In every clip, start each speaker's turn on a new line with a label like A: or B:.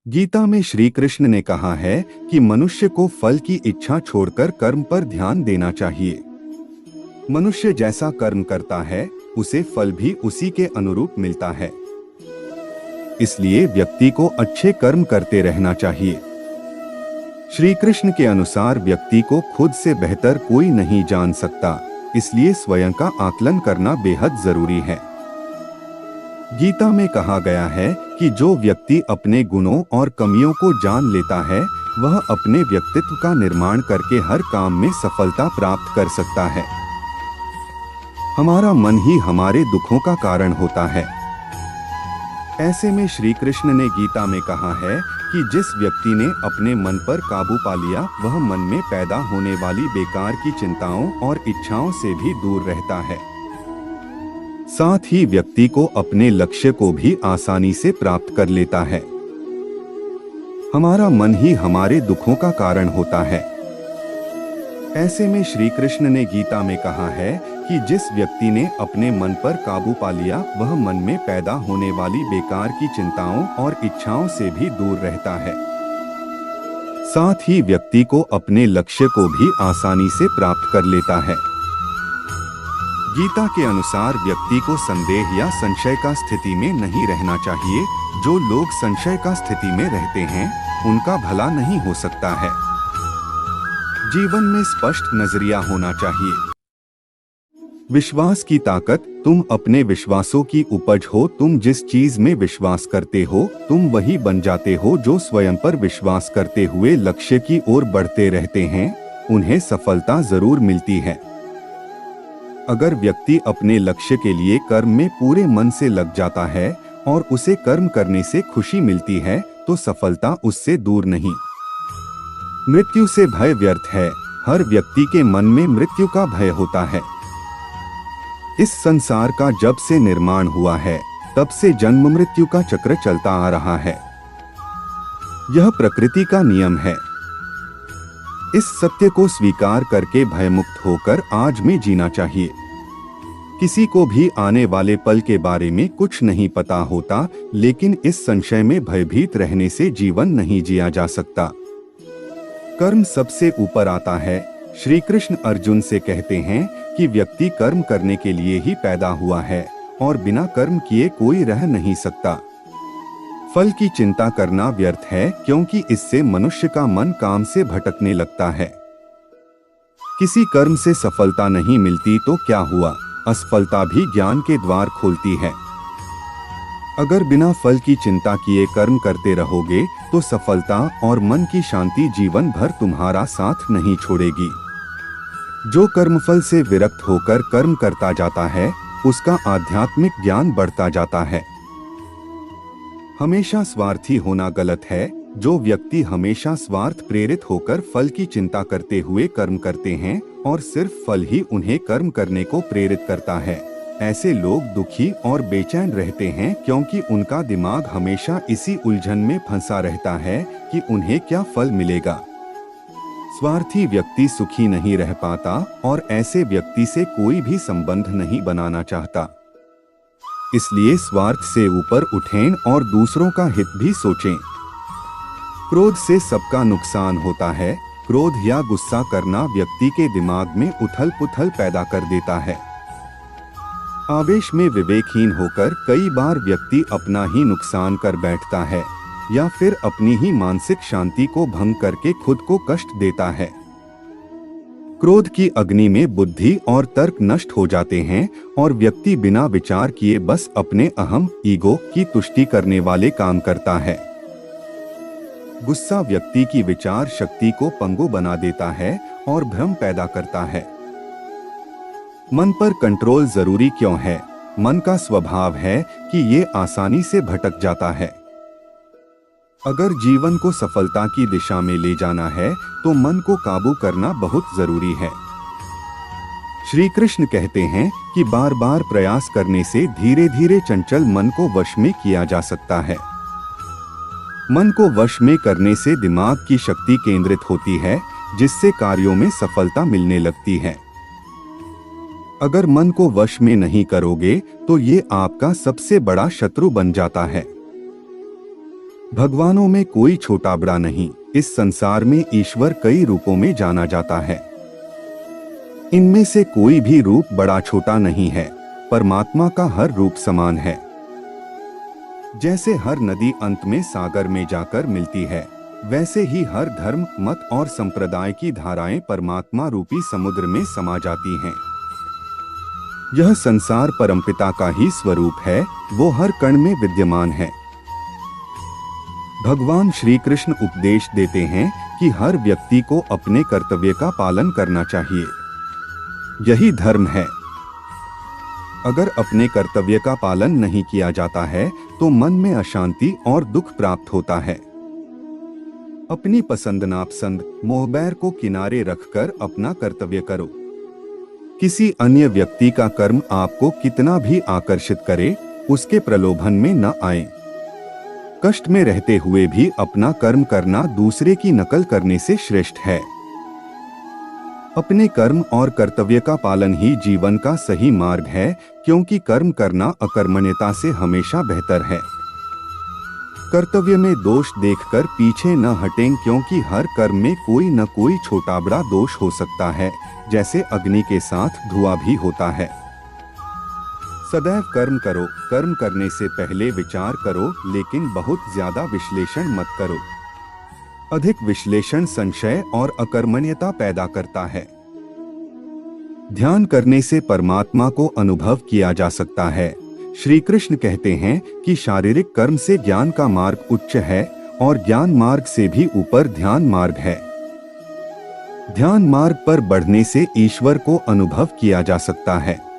A: गीता में श्री कृष्ण ने कहा है कि मनुष्य को फल की इच्छा छोड़कर कर्म पर ध्यान देना चाहिए। मनुष्य जैसा कर्म करता है उसे फल भी उसी के अनुरूप मिलता है। इसलिए व्यक्ति को अच्छे कर्म करते रहना चाहिए। श्री कृष्ण के अनुसार व्यक्ति को खुद से बेहतर कोई नहीं जान सकता, इसलिए स्वयं का आकलन करना बेहद जरूरी है। गीता में कहा गया है कि जो व्यक्ति अपने गुणों और कमियों को जान लेता है वह अपने व्यक्तित्व का निर्माण करके हर काम में सफलता प्राप्त कर सकता है। हमारा मन ही हमारे दुखों का कारण होता है। ऐसे में श्री कृष्ण ने गीता में कहा है कि जिस व्यक्ति ने अपने मन पर काबू पा लिया वह मन में पैदा होने वाली बेकार की चिंताओं और इच्छाओं से भी दूर रहता है। साथ ही व्यक्ति को अपने लक्ष्य को भी आसानी से प्राप्त कर लेता है। हमारा मन ही हमारे दुखों का कारण होता है। ऐसे में श्री कृष्ण ने गीता में कहा है कि जिस व्यक्ति ने अपने मन पर काबू पा लिया वह मन में पैदा होने वाली बेकार की चिंताओं और इच्छाओं से भी दूर रहता है। साथ ही व्यक्ति को अपने लक्ष्य को भी आसानी से प्राप्त कर लेता है। गीता के अनुसार व्यक्ति को संदेह या संशय का स्थिति में नहीं रहना चाहिए। जो लोग संशय का स्थिति में रहते हैं उनका भला नहीं हो सकता है। जीवन में स्पष्ट नजरिया होना चाहिए। विश्वास की ताकत, तुम अपने विश्वासों की उपज हो। तुम जिस चीज में विश्वास करते हो तुम वही बन जाते हो। जो स्वयं पर विश्वास करते हुए लक्ष्य की ओर बढ़ते रहते हैं उन्हें सफलता जरूर मिलती है। अगर व्यक्ति अपने लक्ष्य के लिए कर्म में पूरे मन से लग जाता है और उसे कर्म करने से खुशी मिलती है तो सफलता उससे दूर नहीं। मृत्यु से भय व्यर्थ है। हर व्यक्ति के मन में मृत्यु का भय होता है। इस संसार का जब से निर्माण हुआ है तब से जन्म मृत्यु का चक्र चलता आ रहा है। यह प्रकृति का नियम है। इस सत्य को स्वीकार करके भयमुक्त होकर आज में जीना चाहिए। किसी को भी आने वाले पल के बारे में कुछ नहीं पता होता, लेकिन इस संशय में भयभीत रहने से जीवन नहीं जिया जा सकता। कर्म सबसे ऊपर आता है। श्री कृष्ण अर्जुन से कहते हैं कि व्यक्ति कर्म करने के लिए ही पैदा हुआ है और बिना कर्म किए कोई रह नहीं सकता। फल की चिंता करना व्यर्थ है क्योंकि इससे मनुष्य का मन काम से भटकने लगता है। किसी कर्म से सफलता नहीं मिलती तो क्या हुआ, असफलता भी ज्ञान के द्वार खोलती है। अगर बिना फल की चिंता किए कर्म करते रहोगे तो सफलता और मन की शांति जीवन भर तुम्हारा साथ नहीं छोड़ेगी। जो कर्मफल से विरक्त होकर कर्म करता जाता है उसका आध्यात्मिक ज्ञान बढ़ता जाता है। हमेशा स्वार्थी होना गलत है। जो व्यक्ति हमेशा स्वार्थ प्रेरित होकर फल की चिंता करते हुए कर्म करते हैं और सिर्फ फल ही उन्हें कर्म करने को प्रेरित करता है, ऐसे लोग दुखी और बेचैन रहते हैं क्योंकि उनका दिमाग हमेशा इसी उलझन में फंसा रहता है कि उन्हें क्या फल मिलेगा। स्वार्थी व्यक्ति सुखी नहीं रह पाता और ऐसे व्यक्ति से कोई भी संबंध नहीं बनाना चाहता। इसलिए स्वार्थ से ऊपर उठें और दूसरों का हित भी सोचें। क्रोध से सबका नुकसान होता है। क्रोध या गुस्सा करना व्यक्ति के दिमाग में उथल पुथल पैदा कर देता है। आवेश में विवेकहीन होकर कई बार व्यक्ति अपना ही नुकसान कर बैठता है या फिर अपनी ही मानसिक शांति को भंग करके खुद को कष्ट देता है। क्रोध की अग्नि में बुद्धि और तर्क नष्ट हो जाते हैं और व्यक्ति बिना विचार किए बस अपने अहम ईगो की तुष्टि करने वाले काम करता है। गुस्सा व्यक्ति की विचार शक्ति को पंगु बना देता है और भ्रम पैदा करता है। मन पर कंट्रोल जरूरी क्यों है? मन का स्वभाव है कि ये आसानी से भटक जाता है। अगर जीवन को सफलता की दिशा में ले जाना है तो मन को काबू करना बहुत जरूरी है। श्री कृष्ण कहते हैं कि बार बार प्रयास करने से धीरे धीरे चंचल मन को वश में किया जा सकता है। मन को वश में करने से दिमाग की शक्ति केंद्रित होती है जिससे कार्यों में सफलता मिलने लगती है। अगर मन को वश में नहीं करोगे तो ये आपका सबसे बड़ा शत्रु बन जाता है। भगवानों में कोई छोटा बड़ा नहीं। इस संसार में ईश्वर कई रूपों में जाना जाता है। इनमें से कोई भी रूप बड़ा छोटा नहीं है। परमात्मा का हर रूप समान है। जैसे हर नदी अंत में सागर में जाकर मिलती है, वैसे ही हर धर्म, मत और संप्रदाय की धाराएं परमात्मा रूपी समुद्र में समा जाती हैं। यह संसार परमपिता का ही स्वरूप है। वो हर कण में विद्यमान है। भगवान श्री कृष्ण उपदेश देते हैं कि हर व्यक्ति को अपने कर्तव्य का पालन करना चाहिए। यही धर्म है। अगर अपने कर्तव्य का पालन नहीं किया जाता है तो मन में अशांति और दुख प्राप्त होता है। अपनी पसंद नापसंद, मोहबैर को किनारे रखकर अपना कर्तव्य करो। किसी अन्य व्यक्ति का कर्म आपको कितना भी आकर्षित करे, उसके प्रलोभन में न आए। कष्ट में रहते हुए भी अपना कर्म करना दूसरे की नकल करने से श्रेष्ठ है। अपने कर्म और कर्तव्य का पालन ही जीवन का सही मार्ग है, क्योंकि कर्म करना अकर्मण्यता से हमेशा बेहतर है। कर्तव्य में दोष देखकर पीछे न हटें, क्योंकि हर कर्म में कोई न कोई छोटा बड़ा दोष हो सकता है। जैसे अग्नि के साथ धुआं भी होता है। सदैव कर्म करो। कर्म करने से पहले विचार करो, लेकिन बहुत ज्यादा विश्लेषण मत करो। अधिक विश्लेषण संशय और अकर्मण्यता पैदा करता है। ध्यान करने से परमात्मा को अनुभव किया जा सकता है। श्री कृष्ण कहते हैं कि शारीरिक कर्म से ज्ञान का मार्ग उच्च है और ज्ञान मार्ग से भी ऊपर ध्यान मार्ग है। ध्यान मार्ग पर बढ़ने से ईश्वर को अनुभव किया जा सकता है।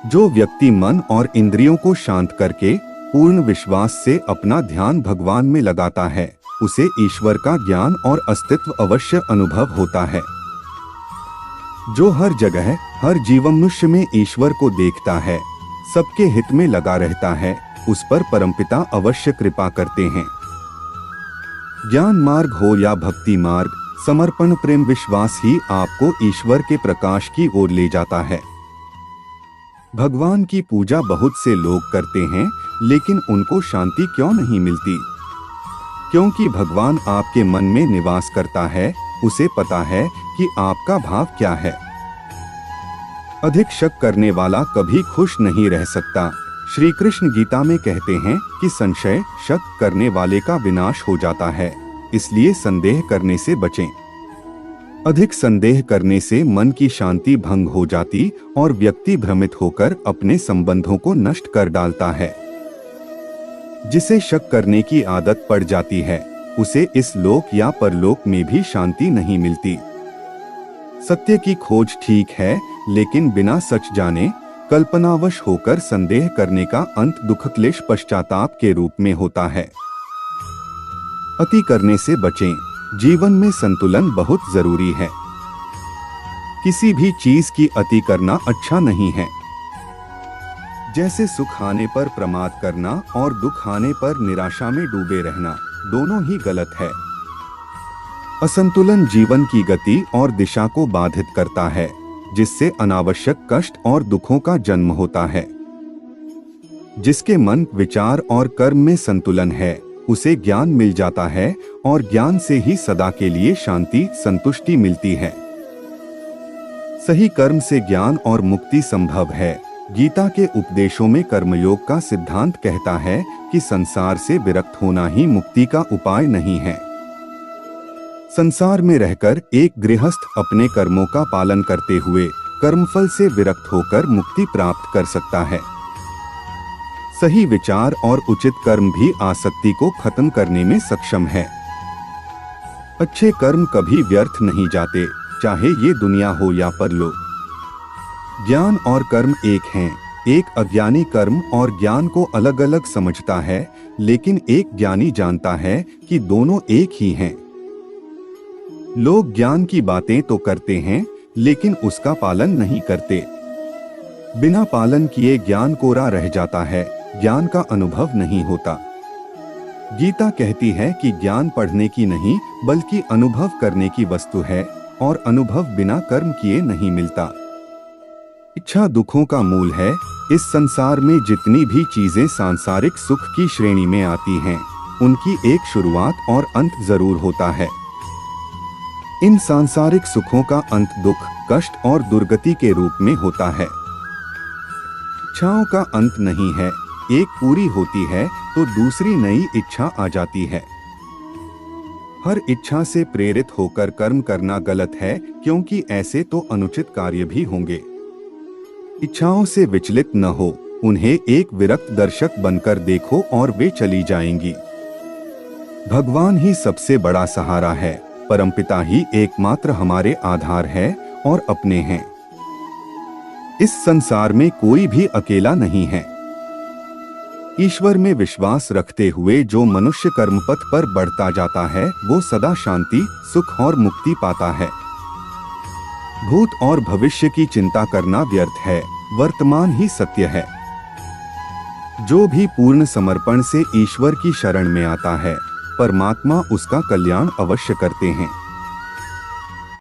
A: जो व्यक्ति मन और इंद्रियों को शांत करके पूर्ण विश्वास से अपना ध्यान भगवान में लगाता है, उसे ईश्वर का ज्ञान और अस्तित्व अवश्य अनुभव होता है। जो हर जगह, हर जीवमनुष्य में ईश्वर को देखता है, सबके हित में लगा रहता है, उस पर परमपिता अवश्य कृपा करते हैं। ज्ञान मार्ग हो या भक्ति मार्ग, समर्पण प्रेम विश्वास ही आपको ईश्वर के प्रकाश की ओर ले जाता है। भगवान की पूजा बहुत से लोग करते हैं, लेकिन उनको शांति क्यों नहीं मिलती? क्योंकि भगवान आपके मन में निवास करता है। उसे पता है कि आपका भाव क्या है। अधिक शक करने वाला कभी खुश नहीं रह सकता। श्री कृष्ण गीता में कहते हैं कि संशय, शक करने वाले का विनाश हो जाता है, इसलिए संदेह करने से बचें। अधिक संदेह करने से मन की शांति भंग हो जाती और व्यक्ति भ्रमित होकर अपने संबंधों को नष्ट कर डालता है। जिसे शक करने की आदत पड़ जाती है, उसे इस लोक या परलोक में भी शांति नहीं मिलती। सत्य की खोज ठीक है, लेकिन बिना सच जाने कल्पनावश होकर संदेह करने का अंत दुख क्लेश पश्चाताप के रूप में होता है। अति करने से बचें। जीवन में संतुलन बहुत जरूरी है। किसी भी चीज की अति करना अच्छा नहीं है। जैसे सुख आने पर प्रमाद करना और दुख आने पर निराशा में डूबे रहना, दोनों ही गलत है। असंतुलन जीवन की गति और दिशा को बाधित करता है, जिससे अनावश्यक कष्ट और दुखों का जन्म होता है। जिसके मन, विचार और कर्म में संतुलन है, उसे ज्ञान मिल जाता है और ज्ञान से ही सदा के लिए शांति, संतुष्टि मिलती है। सही कर्म से ज्ञान और मुक्ति संभव है। गीता के उपदेशों में कर्मयोग का सिद्धांत कहता है कि संसार से विरक्त होना ही मुक्ति का उपाय नहीं है। संसार में रहकर एक गृहस्थ अपने कर्मों का पालन करते हुए कर्मफल से विरक्त होकर मुक्ति प्राप्त कर सकता है। सही विचार और उचित कर्म भी आसक्ति को खत्म करने में सक्षम है। अच्छे कर्म कभी व्यर्थ नहीं जाते, चाहे ये दुनिया हो या परलोक। ज्ञान और कर्म एक हैं। एक अज्ञानी कर्म और ज्ञान को अलग अलग समझता है, लेकिन एक ज्ञानी जानता है कि दोनों एक ही हैं। लोग ज्ञान की बातें तो करते हैं, लेकिन उसका पालन नहीं करते। बिना पालन किए ज्ञान कोरा रह जाता है, ज्ञान का अनुभव नहीं होता। गीता कहती है कि ज्ञान पढ़ने की नहीं, बल्कि अनुभव करने की वस्तु है, और अनुभव बिना कर्म किए नहीं मिलता। इच्छा दुखों का मूल है। इस संसार में जितनी भी चीजें सांसारिक सुख की श्रेणी में आती हैं, उनकी एक शुरुआत और अंत जरूर होता है। इन सांसारिक सुखों का अंत दुख, कष्ट और दुर्गति के रूप में होता है। इच्छाओं का अंत नहीं है, एक पूरी होती है तो दूसरी नई इच्छा आ जाती है। हर इच्छा से प्रेरित होकर कर्म करना गलत है, क्योंकि ऐसे तो अनुचित कार्य भी होंगे। इच्छाओं से विचलित न हो, उन्हें एक विरक्त दर्शक बनकर देखो और वे चली जाएंगी। भगवान ही सबसे बड़ा सहारा है, परमपिता ही एकमात्र हमारे आधार है और अपने हैं। इस संसार में कोई भी अकेला नहीं है। ईश्वर में विश्वास रखते हुए जो मनुष्य कर्मपथ पर बढ़ता जाता है, वो सदा शांति, सुख और मुक्ति पाता है। भूत और भविष्य की चिंता करना व्यर्थ है, वर्तमान ही सत्य है। जो भी पूर्ण समर्पण से ईश्वर की शरण में आता है, परमात्मा उसका कल्याण अवश्य करते हैं।